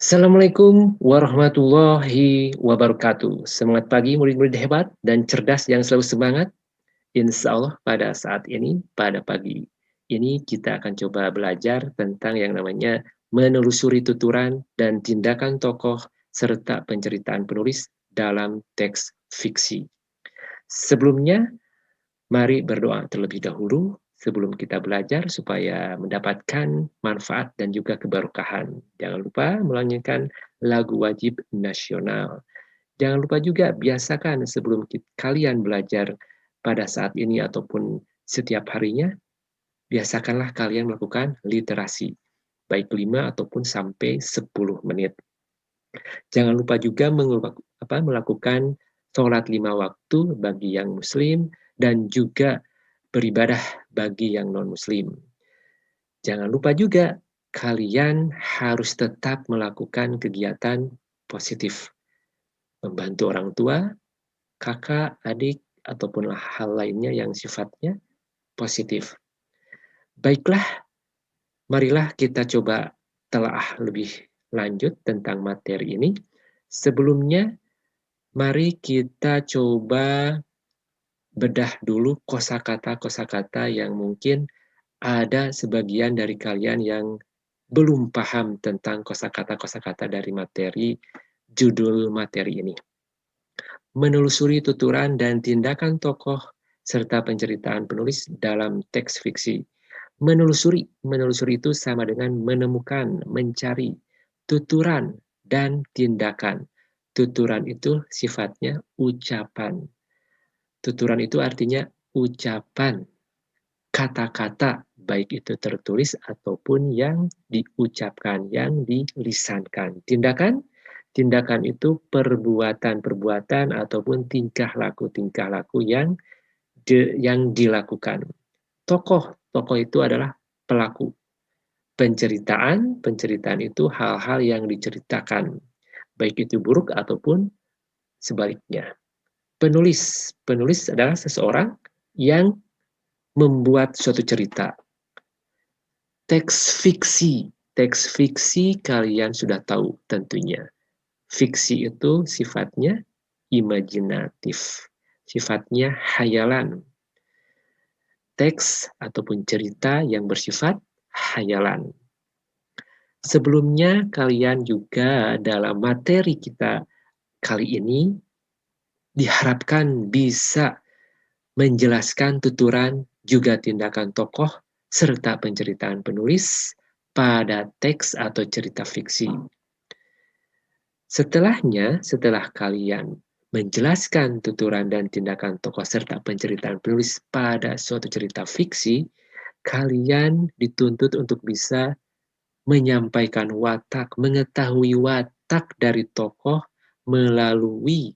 Assalamualaikum warahmatullahi wabarakatuh. Semangat pagi murid-murid hebat dan cerdas yang selalu semangat. Insya Allah pada saat ini, pada pagi ini kita akan coba belajar tentang yang namanya menelusuri tuturan dan tindakan tokoh serta penceritaan penulis dalam teks fiksi. Sebelumnya, mari berdoa terlebih dahulu sebelum kita belajar supaya mendapatkan manfaat dan juga keberkahan. Jangan lupa melanjutkan lagu wajib nasional. Jangan lupa juga biasakan sebelum kalian belajar pada saat ini ataupun setiap harinya, biasakanlah kalian melakukan literasi, baik 5 ataupun sampai 10 menit. Jangan lupa juga melakukan sholat 5 waktu bagi yang muslim dan juga beribadah bagi yang non-muslim. Jangan lupa juga kalian harus tetap melakukan kegiatan positif. Membantu orang tua, kakak, adik, ataupun hal lainnya yang sifatnya positif. Baiklah, marilah kita coba telaah lebih lanjut tentang materi ini. Sebelumnya, mari kita coba bedah dulu kosakata-kosakata yang mungkin ada sebagian dari kalian yang belum paham tentang kosakata-kosakata dari materi judul materi ini. Menelusuri tuturan dan tindakan tokoh serta penceritaan penulis dalam teks fiksi. Menelusuri itu sama dengan menemukan, mencari tuturan dan tindakan. Tuturan itu sifatnya ucapan. Tuturan itu artinya ucapan, kata-kata, baik itu tertulis ataupun yang diucapkan, yang dilisankan. Tindakan itu perbuatan-perbuatan ataupun tingkah laku yang dilakukan. Tokoh itu adalah pelaku. Penceritaan itu hal-hal yang diceritakan, baik itu buruk ataupun sebaliknya. Penulis adalah seseorang yang membuat suatu cerita. Teks fiksi kalian sudah tahu tentunya. Fiksi itu sifatnya imajinatif, sifatnya hayalan. Teks ataupun cerita yang bersifat hayalan. Sebelumnya kalian juga dalam materi kita kali ini diharapkan bisa menjelaskan tuturan juga tindakan tokoh serta penceritaan penulis pada teks atau cerita fiksi. Setelah kalian menjelaskan tuturan dan tindakan tokoh serta penceritaan penulis pada suatu cerita fiksi, kalian dituntut untuk bisa menyampaikan watak, mengetahui watak dari tokoh melalui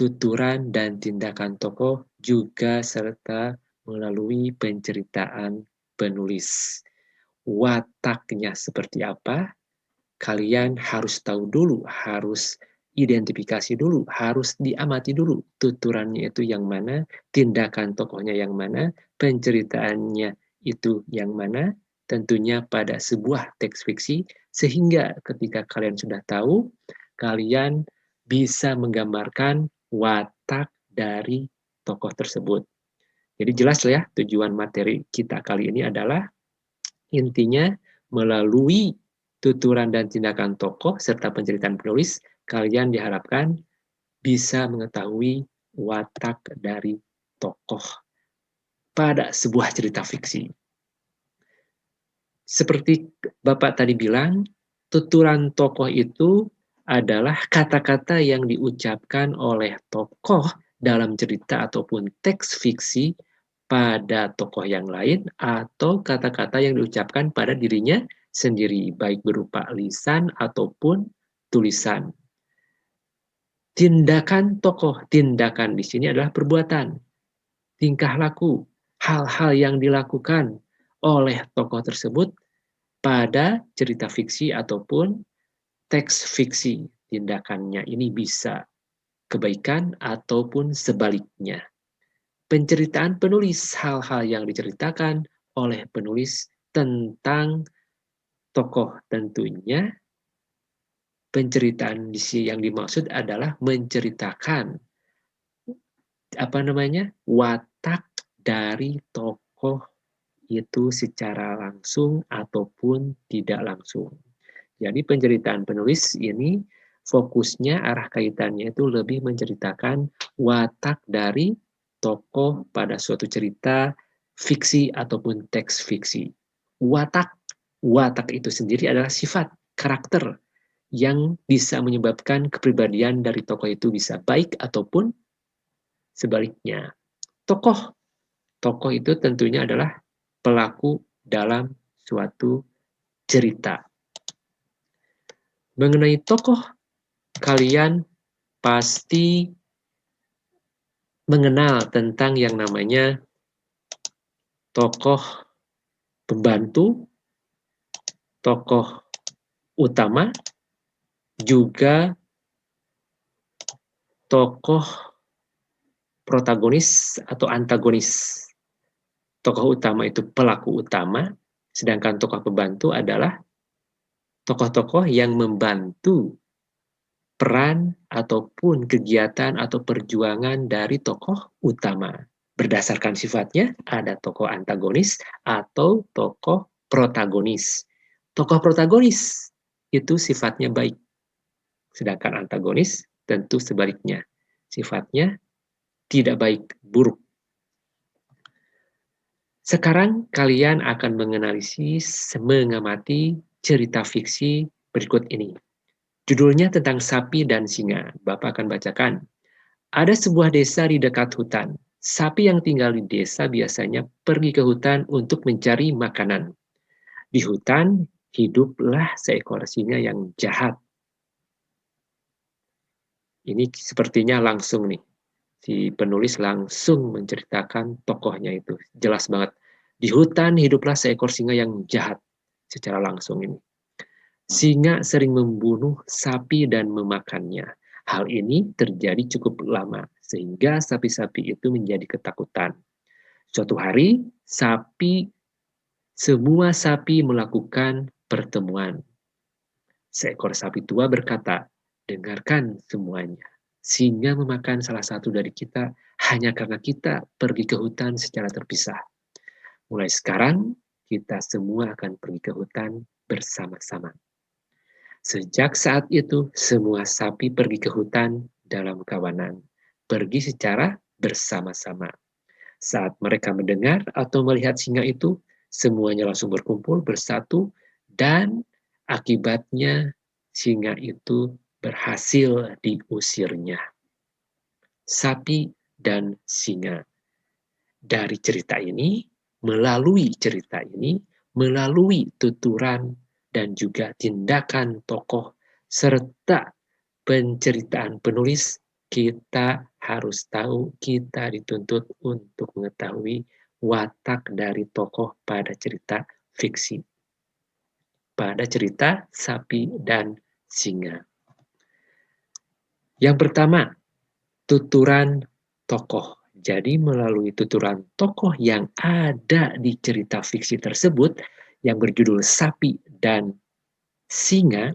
tuturan dan tindakan tokoh juga serta melalui penceritaan penulis. Wataknya seperti apa? Kalian harus tahu dulu, harus identifikasi dulu, harus diamati dulu tuturannya itu yang mana, tindakan tokohnya yang mana, penceritaannya itu yang mana, tentunya pada sebuah teks fiksi, sehingga ketika kalian sudah tahu, kalian bisa menggambarkan watak dari tokoh tersebut. Jadi jelas ya, tujuan materi kita kali ini adalah intinya melalui tuturan dan tindakan tokoh serta penceritaan penulis, kalian diharapkan bisa mengetahui watak dari tokoh pada sebuah cerita fiksi. Seperti Bapak tadi bilang, tuturan tokoh itu adalah kata-kata yang diucapkan oleh tokoh dalam cerita ataupun teks fiksi pada tokoh yang lain atau kata-kata yang diucapkan pada dirinya sendiri, baik berupa lisan ataupun tulisan. Tindakan tokoh, tindakan di sini adalah perbuatan, tingkah laku, hal-hal yang dilakukan oleh tokoh tersebut pada cerita fiksi ataupun teks fiksi. Tindakannya ini bisa kebaikan ataupun sebaliknya. Penceritaan penulis, hal-hal yang diceritakan oleh penulis tentang tokoh tentunya Penceritaan yang dimaksud adalah menceritakan watak dari tokoh itu secara langsung ataupun tidak langsung. Jadi penceritaan penulis ini fokusnya arah kaitannya itu lebih menceritakan watak dari tokoh pada suatu cerita fiksi ataupun teks fiksi. Watak itu sendiri adalah sifat, karakter yang bisa menyebabkan kepribadian dari tokoh itu bisa baik ataupun sebaliknya. Tokoh itu tentunya adalah pelaku dalam suatu cerita. Mengenai tokoh, kalian pasti mengenal tentang yang namanya tokoh pembantu, tokoh utama, juga tokoh protagonis atau antagonis. Tokoh utama itu pelaku utama, sedangkan tokoh pembantu adalah tokoh-tokoh yang membantu peran ataupun kegiatan atau perjuangan dari tokoh utama. Berdasarkan sifatnya, ada tokoh antagonis atau tokoh protagonis. Tokoh protagonis itu sifatnya baik, sedangkan antagonis tentu sebaliknya. Sifatnya tidak baik, buruk. Sekarang kalian akan mengamati cerita fiksi berikut ini. Judulnya tentang sapi dan singa. Bapak akan bacakan. Ada sebuah desa di dekat hutan. Sapi yang tinggal di desa biasanya pergi ke hutan untuk mencari makanan. Di hutan hiduplah seekor singa yang jahat. Ini sepertinya langsung nih. Si penulis langsung menceritakan tokohnya itu. Jelas banget. Di hutan hiduplah seekor singa yang jahat. Secara langsung ini. Singa sering membunuh sapi dan memakannya. Hal ini terjadi cukup lama, sehingga sapi-sapi itu menjadi ketakutan. Suatu hari, semua sapi melakukan pertemuan. Seekor sapi tua berkata, "Dengarkan semuanya. Singa memakan salah satu dari kita hanya karena kita pergi ke hutan secara terpisah. Mulai sekarang, kita semua akan pergi ke hutan bersama-sama." Sejak saat itu, semua sapi pergi ke hutan dalam kawanan, pergi secara bersama-sama. Saat mereka mendengar atau melihat singa itu, semuanya langsung berkumpul bersatu dan akibatnya singa itu berhasil diusirnya. Sapi dan singa. Melalui cerita ini, melalui tuturan dan juga tindakan tokoh serta penceritaan penulis, kita harus tahu, kita dituntut untuk mengetahui watak dari tokoh pada cerita fiksi. Pada cerita sapi dan singa. Yang pertama, tuturan tokoh. Jadi melalui tuturan tokoh yang ada di cerita fiksi tersebut, yang berjudul Sapi dan Singa,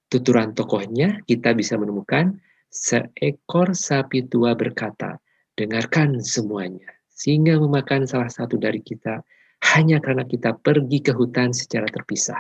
tuturan tokohnya kita bisa menemukan seekor sapi tua berkata, "Dengarkan semuanya, singa memakan salah satu dari kita hanya karena kita pergi ke hutan secara terpisah.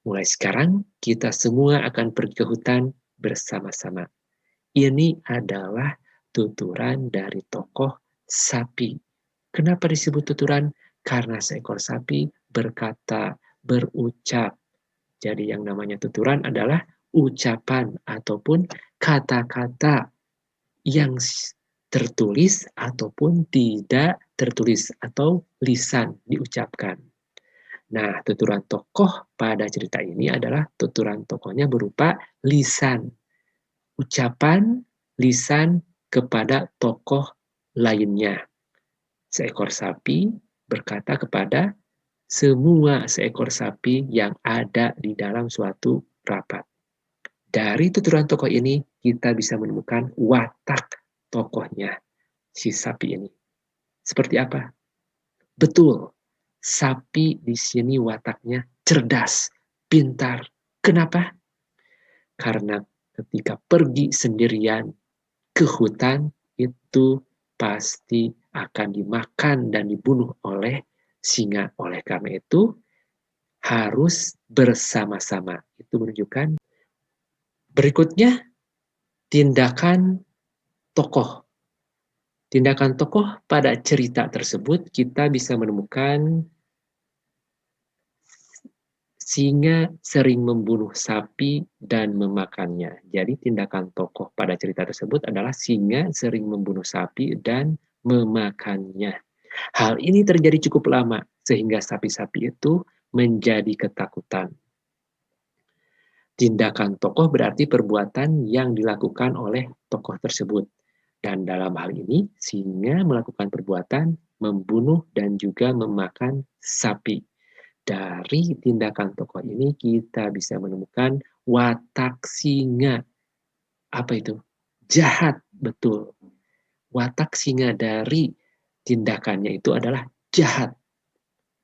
Mulai sekarang kita semua akan pergi ke hutan bersama-sama." Ini adalah tuturan dari tokoh sapi. Kenapa disebut tuturan? Karena seekor sapi berkata, berucap. Jadi yang namanya tuturan adalah ucapan ataupun kata-kata yang tertulis ataupun tidak tertulis atau lisan diucapkan. Nah, tuturan tokoh pada cerita ini adalah tuturan tokohnya berupa lisan. Ucapan lisan kepada tokoh lainnya. Seekor sapi berkata kepada semua seekor sapi yang ada di dalam suatu rapat. Dari tuturan tokoh ini, kita bisa menemukan watak tokohnya, si sapi ini. Seperti apa? Betul, sapi di sini wataknya cerdas, pintar. Kenapa? Karena ketika pergi sendirian ke hutan, itu pasti akan dimakan dan dibunuh oleh singa. Oleh karena itu, harus bersama-sama. Itu menunjukkan berikutnya tindakan tokoh. Tindakan tokoh pada cerita tersebut kita bisa menemukan singa sering membunuh sapi dan memakannya. Jadi tindakan tokoh pada cerita tersebut adalah singa sering membunuh sapi dan memakannya. Hal ini terjadi cukup lama sehingga sapi-sapi itu menjadi ketakutan. Tindakan tokoh berarti perbuatan yang dilakukan oleh tokoh tersebut. Dan dalam hal ini, singa melakukan perbuatan membunuh dan juga memakan sapi. Dari tindakan tokoh ini kita bisa menemukan watak singa. Apa itu? Jahat, betul. Watak singa dari tindakannya itu adalah jahat.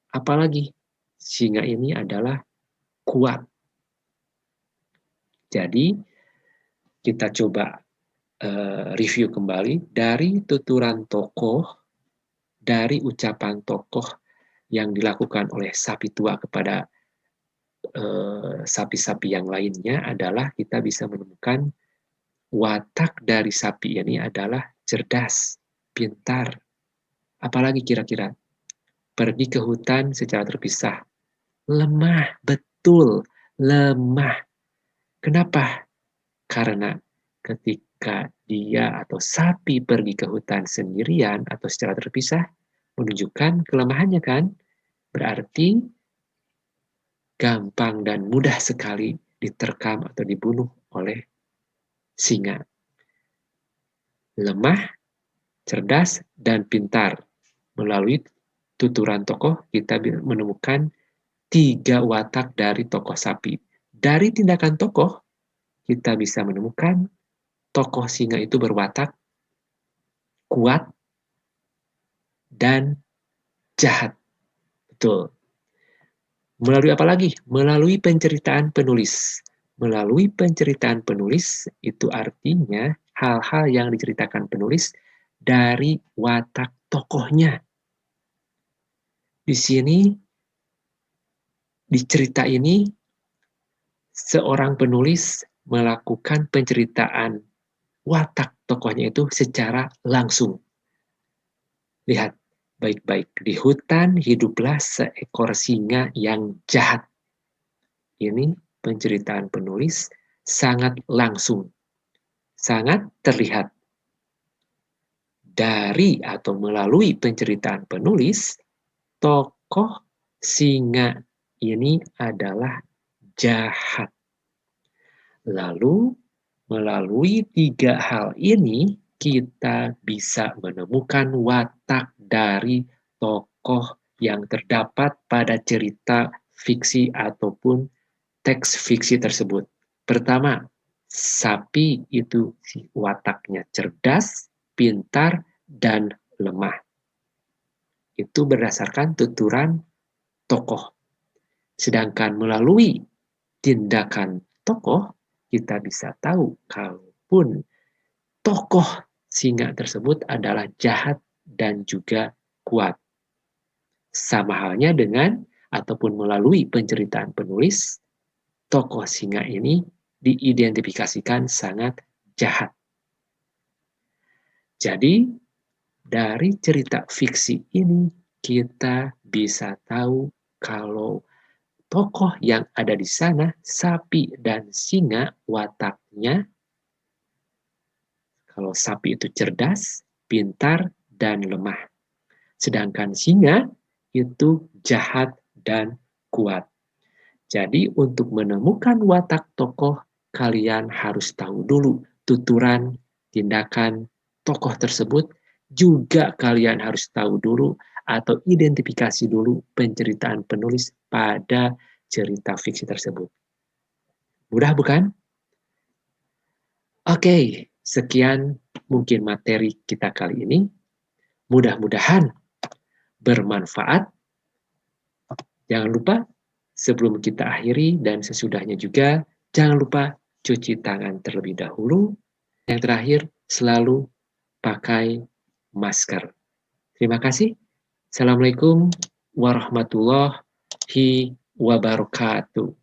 Apalagi singa ini adalah kuat. Jadi kita coba review kembali dari tuturan tokoh, dari ucapan tokoh yang dilakukan oleh sapi tua kepada sapi-sapi yang lainnya adalah kita bisa menemukan watak dari sapi ini adalah cerdas, pintar. Apalagi kira-kira? Pergi ke hutan secara terpisah. Lemah, betul, lemah. Kenapa? Karena ketika dia atau sapi pergi ke hutan sendirian atau secara terpisah, menunjukkan kelemahannya kan? Berarti gampang dan mudah sekali diterkam atau dibunuh oleh singa. Lemah, cerdas, dan pintar. Melalui tuturan tokoh, kita menemukan 3 watak dari tokoh sapi. Dari tindakan tokoh, kita bisa menemukan tokoh singa itu berwatak kuat dan jahat. Betul. Melalui apa lagi? Melalui penceritaan penulis. Melalui penceritaan penulis, itu artinya hal-hal yang diceritakan penulis dari watak tokohnya. Di sini, di cerita ini, seorang penulis melakukan penceritaan watak tokohnya itu secara langsung. Lihat baik-baik, di hutan hiduplah seekor singa yang jahat. Ini penceritaan penulis sangat langsung, sangat terlihat. Dari atau melalui penceritaan penulis, tokoh singa ini adalah jahat. Lalu, melalui 3 hal ini, kita bisa menemukan watak dari tokoh yang terdapat pada cerita fiksi ataupun teks fiksi tersebut. Pertama, sapi itu wataknya cerdas, pintar, dan lemah. Itu berdasarkan tuturan tokoh. Sedangkan melalui tindakan tokoh, kita bisa tahu kalaupun tokoh singa tersebut adalah jahat dan juga kuat. Sama halnya dengan ataupun melalui penceritaan penulis, tokoh singa ini diidentifikasikan sangat jahat. Jadi, dari cerita fiksi ini kita bisa tahu kalau tokoh yang ada di sana, sapi dan singa, wataknya, kalau sapi itu cerdas, pintar, dan lemah. Sedangkan singa itu jahat dan kuat. Jadi untuk menemukan watak tokoh, kalian harus tahu dulu tuturan, tindakan tokoh tersebut, juga kalian harus tahu dulu atau identifikasi dulu penceritaan penulis pada cerita fiksi tersebut. Mudah bukan? Oke, sekian mungkin materi kita kali ini. Mudah-mudahan bermanfaat. Jangan lupa sebelum kita akhiri dan sesudahnya juga, jangan lupa cuci tangan terlebih dahulu. Yang terakhir, selalu pakai masker. Terima kasih. Assalamualaikum warahmatullahi wabarakatuh.